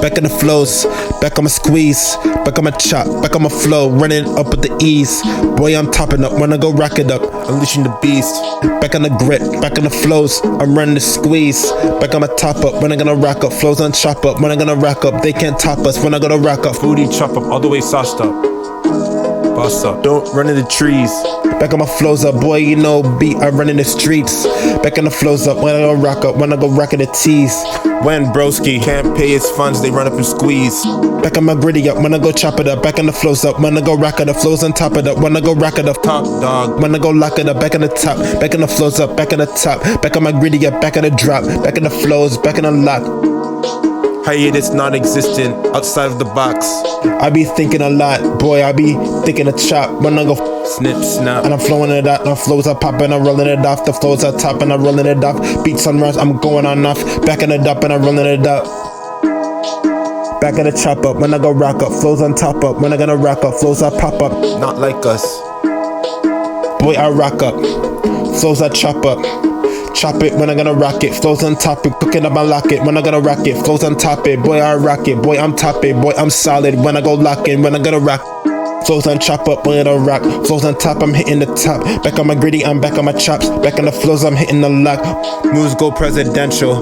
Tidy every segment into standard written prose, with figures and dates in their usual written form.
back in the flows, back on my squeeze, back on my chop, back on my flow, running up with the ease. Boy, I'm topping up when I go rack it up, unleashing the beast. Back on the grit, back on the flows, I'm running the squeeze. Back on my top up, when I gonna rack up, flows on chop up, when I gonna rack up, they can't top us, when I gonna rack up. Foodie chop up, all the way sauced up. Boss up, don't run in the trees. Back on my flows up, boy, you know beat, I run in the streets. Back on the flows up, when I go rack up, when I go rack at the tees. When broski can't pay his funds, they run up and squeeze. Back on my gritty up, when I go chop it up. Back on the flows up, when I go rack it up. Flows on top of it up, when I go rack it up. Top dog, when I go lock it up. Back on the top, back on the flows up. Back on the top, back on my gritty up. Back on the drop, back on the flows, back on the lock. Hiatus non-existent, outside of the box. I be thinking a lot, boy, I be thinking a chop. When I go snip, snap, and I'm flowing it out, the flows are popping, I'm rolling it off. The flows are top and I'm rolling it off. Beats on runs, I'm going on off. Back in the up and I'm rolling it up. Back in the chop up, when I go rock up. Flows on top up, when I gonna rock up. Flows I pop up, not like us. Boy, I rock up. Flows I chop up. Chop it when I gonna rock it, flows on top it, cooking up my locket when I gonna rock it, flows on top it, boy I rock it, boy I'm top it, boy I'm solid when I go lock in, when I gonna rock. Flows on chop up when I rock, flows on top I'm hitting the top, back on my gritty I'm back on my chops, back on the flows I'm hitting the lock. Moves go presidential,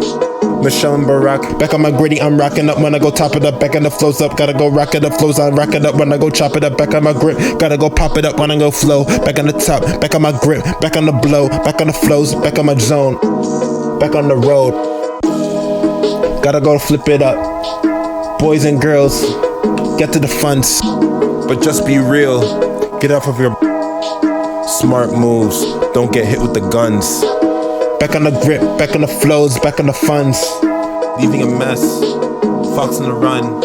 Michelle and Barack. Back on my gritty I'm rocking up when I go top it up, back on the flows up, gotta go rock it up, flows on rock it up when I go chop it up, back on my grip, gotta go pop it up when I go flow, back on the top, back on my grip, back on the blow, back on the flows, back on my zone, back on the road, gotta go flip it up. Boys and girls, get to the funds, but just be real, get off of your smart moves, don't get hit with the guns. Back on the grip, back on the flows, back on the funds. Leaving a mess, fox on the run,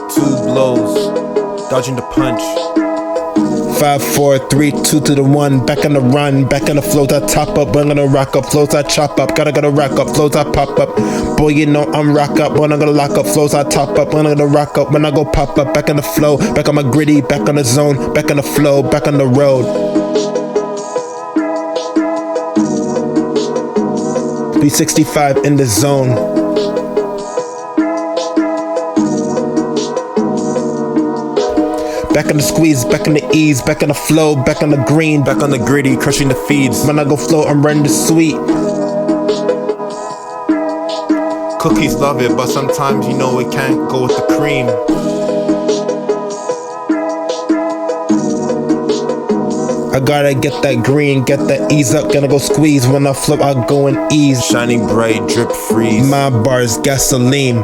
2 blows, dodging the punch. 5, 4, 3, 2 to the 1. Back on the run, back on the flows I top up. When I'm gonna rock up, flows I chop up. Gotta rock up, flows I pop up. Boy, you know I'm rock up. When I'm gonna lock up, flows I top up. When I'm gonna rock up, when I go pop up. Back on the flow, back on my gritty, back on the zone, back on the flow, back on the road. 365 in the zone. Back on the squeeze, back on the ease, back on the flow, back on the green, back on the gritty, crushing the feeds. When I go flow, I'm running the sweet. Cookies love it, but sometimes you know it can't go with the cream. I gotta get that green, get that ease up, gonna go squeeze. When I flip, I go and ease. Shining bright, drip freeze. My bars, gasoline.